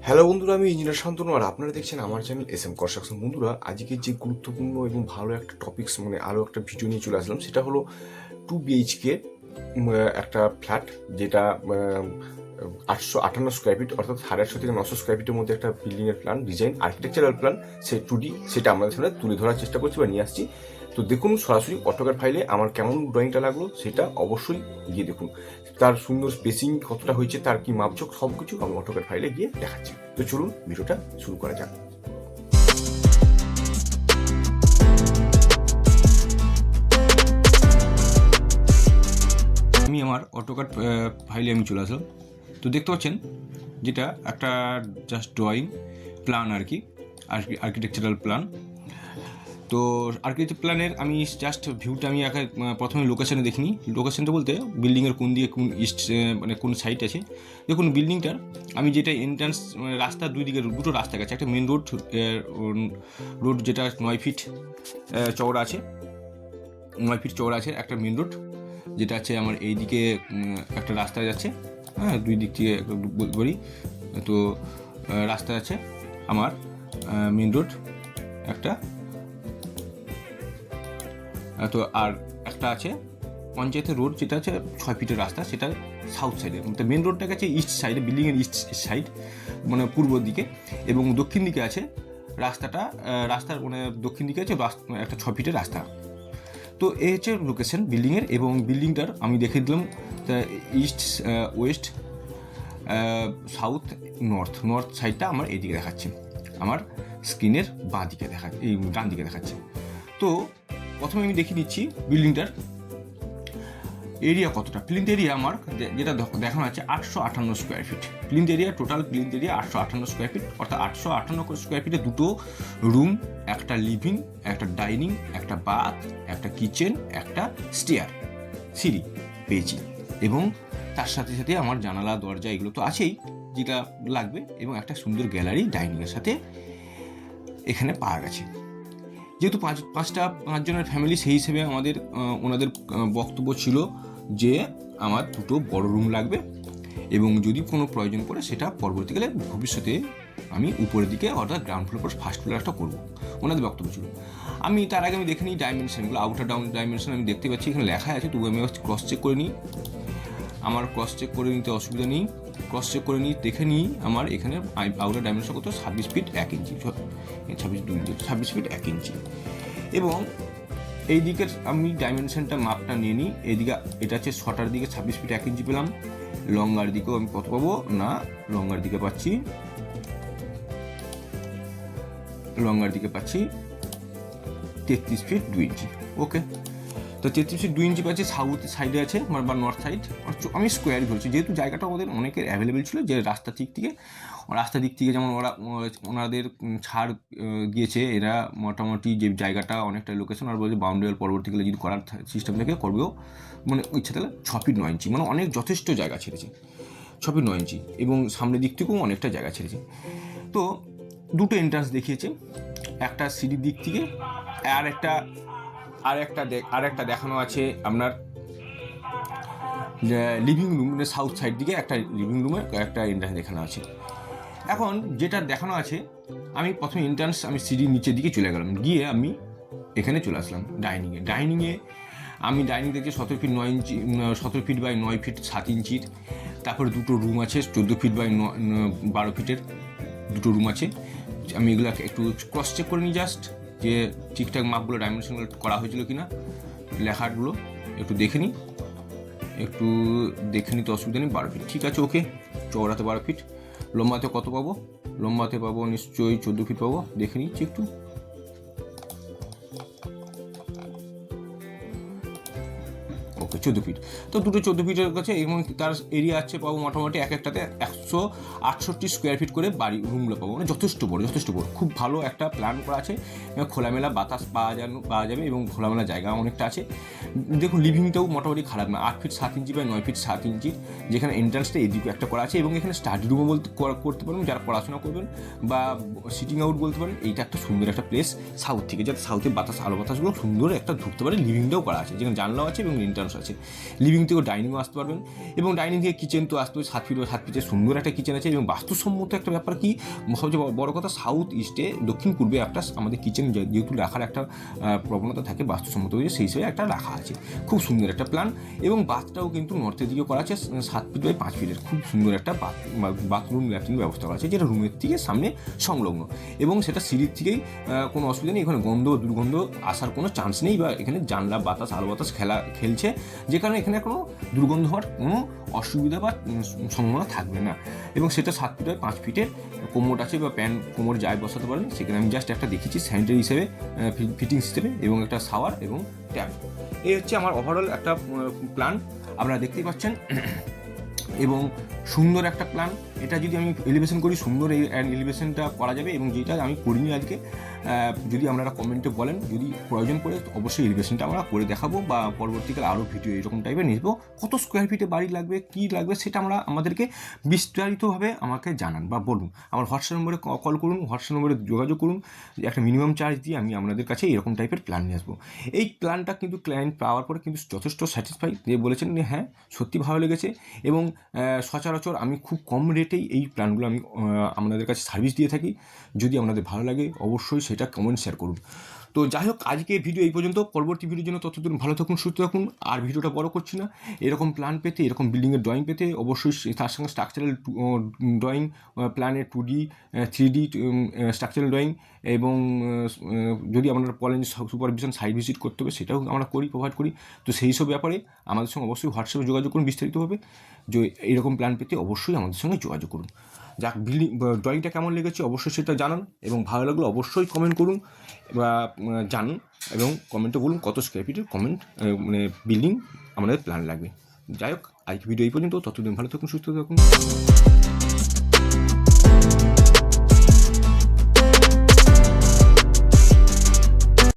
Hello বন্ধুরা, আমি engineer Shantanu আর আপনারা দেখছেন আমার চ্যানেল SM কনস্ট্রাকশন। বন্ধুরা, আজকে যে গুরুত্বপূর্ণ এবং ভালো একটা টপিকস আরও একটা ভিডিও নিয়ে চলে আসলাম, সেটা হলো 2 BHK একটা ফ্ল্যাট, যেটা 858 স্কোয়ার ফিট, অর্থাৎ 850 থেকে 900 স্কোয়ার ফিটের মধ্যে একটা বিল্ডিংয়ের প্ল্যান, ডিজাইন, আর্কিটেকচারাল প্ল্যান, সে 2D, সেটা আমাদের সামনে তুলে ধরার চেষ্টা করছি বা নিয়ে আসছি। তো দেখুন সরাসরি অটোক্যাড ফাইলে আমার কেমন ড্রয়িংটা লাগলো সেটা অবশ্যই গিয়ে দেখুন। তার সুন্দর স্পেসিং কতটা হয়েছে, তার কি মাপঝোক, সব কিছু আমি অটোক্যাড ফাইলে গিয়ে দেখাচ্ছি। তো চলুন ভিডিওটা শুরু করা যাক। আমি আমার অটোক্যাড ফাইলে আমি চলে আসলাম। তো দেখতে পাচ্ছেন যেটা একটা জাস্ট ড্রয়িং প্ল্যান আর কি, আর্কিটেকচারাল প্ল্যান। তো আর্কিটেকচার প্ল্যানের আমি জাস্ট ভিউটা আমি প্রথমে লোকেশানে দেখিনি। লোকেশানটা বলতে বিল্ডিংয়ের কোন দিকে কোন ইস্ট মানে কোন সাইড আছে। দেখুন বিল্ডিংটার আমি যেটা এন্ট্রান্স রাস্তা, দুই দিকে দুটো রাস্তা গেছে। একটা মেন রোড যেটা 9 ফিট চওড়া আছে, 9 ফিট চওড়া আছে একটা মেন রোড, যেটা আছে আমার এই দিকে একটা রাস্তা যাচ্ছে, হ্যাঁ, দুই দিক থেকে বলি। তো রাস্তা আছে আমার মেন রোড একটা, তো আর একটা আছে পঞ্চায়েতের রোড, যেটা আছে 6 ফিটের রাস্তা, সেটা সাউথ সাইডে। তো মেন রোডটা গেছে ইস্ট সাইডে, বিল্ডিংয়ের ইস্ট সাইড মানে পূর্ব দিকে, এবং দক্ষিণ দিকে আছে রাস্তার মানে দক্ষিণ দিকে আছে একটা 6 ফিটের রাস্তা। তো এই হচ্ছে লোকেশন বিল্ডিংয়ের, এবং বিল্ডিংটার আমি দেখে দিলাম ইস্ট, ওয়েস্ট, সাউথ, নর্থ সাইডটা আমার এইদিকে দেখাচ্ছে, আমার স্ক্রিনের বাঁ দিকে ডান দিকে দেখাচ্ছে। তো প্রথমে আমি দেখিয়ে দিচ্ছি বিল্ডিংটার এরিয়া কতটা। প্লিন্থ এরিয়া আমার যেটা দেখানো আছে 858 square feet plinth area, total plinth area 858 square feet, অর্থাৎ 858 স্কোয়ার ফিটে দুটো রুম, একটা লিভিং, একটা ডাইনিং, একটা বাথ, একটা কিচেন, একটা স্টেয়ার, সিঁড়ি পেয়েছি, এবং তার সাথে সাথে আমার জানালা, দরজা এগুলো তো আছেই যেটা লাগবে, এবং একটা সুন্দর গ্যালারি ডাইনিংয়ের সাথে এখানে পাওয়া গেছে। যেহেতু পাঁচজনের ফ্যামিলি, সেই হিসেবে ওনাদের বক্তব্য ছিল যে আমার দুটো বড় রুম লাগবে, এবং যদি কোনো প্রয়োজন পড়ে সেটা পরবর্তীকালে ভবিষ্যতে আমি উপরের দিকে অর্থাৎ গ্রাউন্ড ফ্লোর ফার্স্ট ফ্লোরটা করবো, ওনাদের বক্তব্য ছিল। আমি তার আগে আমি দেখে নিই ডাইমেনশনগুলো, আউটার ডাইমেনশন আমি দেখতে পাচ্ছি এখানে লেখা আছে, তবু আমি ক্রস চেক করে নিই। আমার ক্রস চেক করে নিতে অসুবিধা নেই, ক্রস চেক করে নিই, দেখে নিই আমার এখানে আউটার ডাইমেনশন কত, 26 ফিট 1 ইঞ্চি, 26 ফিট 1 ইঞ্চি। এবং এই দিকের আমি ডাইমেনশনটা মাপটা নিয়ে নিই। এইদিকে এটা হচ্ছে শর্টার দিকে 26 ফিট 1 ইঞ্চি পেলাম, লঙ্গার দিকেও আমি কত পাবো না, লঙ্গার দিকে পাচ্ছি 33 ফিট 2 ইঞ্চি। ওকে, তো 33 ফিট 2 ইঞ্চি পাচ্ছি। সাউথ সাইডে আছে বা নর্থ সাইড, আমি স্কোয়ারই ধরছি, যেহেতু জায়গাটা ওদের অনেকের অ্যাভেলেবেল ছিল, যে রাস্তার দিক থেকে যেমন ওনাদের ছাড় দিয়েছে, এরা মোটামুটি যে জায়গাটা অনেকটা লোকেশন, আর বলছে বাউন্ডারি ওয়াল পরবর্তীকালে যদি করার সিস্টেম থেকে করবেও, মানে ইচ্ছা তাহলে 6 ফিট 9 ইঞ্চি, মানে অনেক যথেষ্ট জায়গা ছেড়েছে, 6 ফিট 9 ইঞ্চি, এবং সামনের দিক থেকেও অনেকটা জায়গা ছেড়েছে। তো দুটো এন্ট্রান্স দেখিয়েছে, একটা সিঁড়ির দিক থেকে, আর একটা দেখানো আছে আপনার লিভিং রুম, সাউথ সাইড দিকে একটা লিভিং রুমে একটা এন্ট্রান্স দেখানো আছে। এখন যেটা দেখানো আছে, আমি প্রথমে এন্ট্রান্স, আমি সিঁড়ির নিচের দিকে চলে গেলাম, গিয়ে আমি এখানে চলে আসলাম ডাইনিংয়ে আমি ডাইনিং দেখছি 17 feet 9 inch, 17 feet by 9 feet 7 ইঞ্চির। তারপরে দুটো রুম আছে 14 ফিট বাই 12 ফিটের দুটো রুম আছে। আমি এগুলো একটু ক্রস চেক করে নিই, জাস্ট যে ঠিকঠাক মাপগুলো ডাইমেনশনগুলো করা হয়েছিল কিনা, লেখাগুলো একটু দেখে নিই তো অসুবিধা নেই। 12 ফিট ঠিক আছে, ওকে। চওড়াতে 12 ফিট, লম্বাতে কত পাবো? লম্বাতে পাবো নিশ্চয়ই 14 ফিট পাবো, দেখে নিচ্ছি একটু। ওকে, 14 ফিট। তো দুটো 14 ফিটের কাছে, এবং তার এরিয়া আছে পাবো মোটামুটি এক একটাতে 168 স্কোয়ার ফিট করে বাড়ি রুমগুলো পাবো, মানে যথেষ্ট বড়। খুব ভালো একটা প্ল্যান করা আছে, খোলামেলা বাতাস পাওয়া যাবে, এবং খোলামেলা জায়গা অনেকটা আছে। দেখুন লিভিংটাও মোটামুটি খারাপ না, 8 ফিট 7 ইঞ্চি বা 9 ফিট 7 ইঞ্চি, যেখানে এন্ট্রান্সটা এদিকে একটা করা আছে, এবং এখানে স্টাডি রুমও করতে পারবেন যারা পড়াশোনা করবেন, বা সিটিং আউট বলতে পারেন। এইটা একটা সুন্দর একটা প্লেস সাউথ থেকে, যাতে সাউথে আলো বাতাসগুলো সুন্দর একটা ঢুকতে পারে। লিভিংটাও করা আছে, যেখানে জানলাও আছে এবং এন্ট্রান্স আছে। আছে। লিভিং থেকেও ডাইনিংও আসতে পারবেন, এবং ডাইনিং থেকে কিচেন তো আসতে হবে 7 ফিট 7 ফিটের সুন্দর একটা কিচেন আছে। এবং বাস্তুসম্মত একটা ব্যাপার কি, সবচেয়ে বড় কথা, সাউথ ইস্টে দক্ষিণ পূর্বে একটা আমাদের কিচেন যেহেতু রাখার একটা প্রবণতা থাকে বাস্তুসম্মত হয়ে, সেই হিসেবে একটা রাখা আছে। খুব সুন্দর একটা প্ল্যান। এবং বাথটাও কিন্তু নর্থের দিকে করা আছে 7 ফিট বাই 5 ফিটের, খুব সুন্দর একটা বাথরুম ল্যাট্রিন ব্যবস্থা করা আছে, যেটা রুমের থেকে সামনে সংলগ্ন। এবং সেটা সিঁড়ির থেকেই কোনো অসুবিধা নেই, এখানে গন্ধ দুর্গন্ধ আসার কোনো চান্স নেই, বা এখানে জানলা বাতাস আলো বাতাস খেলছে, যে কারণে এখানে কোনো দুর্গন্ধ হওয়ার কোনো অসুবিধা বা সম্ভাবনা থাকবে না। এবং সেটা 7 ফিট বাই 5 ফিটের কোমোড আছে, বা প্যান কোমোড যাই বসাতে পারেন, সেখানে আমি জাস্ট একটা দেখেছি স্যানিটারি হিসেবে, ফিটিংস হিসেবে, এবং একটা শাওয়ার এবং ট্যাপ। এই হচ্ছে আমার ওভারঅল একটা প্ল্যান, আপনারা দেখতেই পাচ্ছেন। এবং সুন্দর একটা প্ল্যান। এটা যদি আমি এলিভেশন করি, সুন্দর এই এলিভেশনটা করা যাবে। এবং যেটা আমি করিনি আজকে, যদি আপনারা কমেন্টে বলেন, যদি প্রয়োজন পড়ে অবশ্যই এলিভেশনটা আমরা করে দেখাবো, বা পরবর্তীকালে আরও ভিডিও এরকম টাইপের নিয়ে আসবো। কত স্কোয়ার ফিটে বাড়ি লাগবে, কী লাগবে, সেটা আমাদেরকে বিস্তারিতভাবে আমাকে জানান বা বলুন। আমার হোয়াটসঅ্যাপ নম্বরে কল করুন, হোয়াটসঅ্যাপ নম্বরে যোগাযোগ করুন। একটা মিনিমাম চার্জ দিয়ে আমি আপনাদের কাছে এরকম টাইপের প্ল্যান নিয়ে আসবো। এই প্ল্যানটা কিন্তু ক্লায়েন্ট পাওয়ার পরে কিন্তু যথেষ্ট স্যাটিসফাই, যে বলেছেন যে হ্যাঁ সত্যি ভালো লেগেছে। এবং সচরাচর আমি খুব কম রেটেই এই প্ল্যানগুলো আমি আপনাদের কাছে সার্ভিস দিয়ে থাকি। যদি আপনাদের ভালো লাগে অবশ্যই সেটা কমেন্ট শেয়ার করুন। তো যাই হোক, আজকে ভিডিও এই পর্যন্ত। পরবর্তী ভিডিওর জন্য ততদিন ভালো থাকুন, সুস্থ থাকুন। আর ভিডিওটা বড় করছি না। এরকম প্ল্যান পেতে, এরকম বিল্ডিংয়ের ড্রয়িং পেতে অবশ্যই তার সঙ্গে স্ট্রাকচারাল ড্রয়িং, প্ল্যানের 2D 3D স্ট্রাকচারাল ড্রয়িং, এবং যদি আপনারা বলেন সুপারভিশন সাইট ভিজিট করতে হবে, সেটাও আমরা প্রোভাইড করি। তো সেই সব ব্যাপারে আমাদের সঙ্গে অবশ্যই হোয়াটসঅ্যাপে যোগাযোগ করুন বিস্তারিতভাবে। যে এইরকম প্ল্যান পেতে অবশ্যই আমাদের সঙ্গে যোগাযোগ করুন। যাক, ড্রয়িংটা কেমন লেগেছে অবশ্যই সেটা জানান, এবং ভালো লাগলে অবশ্যই কমেন্ট করুন বা জানান, এবং কমেন্টে বলুন কত স্কোয়ার ফিটের বিল্ডিং আমাদের প্ল্যান লাগবে। যাই হোক, আজকে ভিডিও এই পর্যন্ত। ততদিন ভালো থাকুন, সুস্থ থাকুন।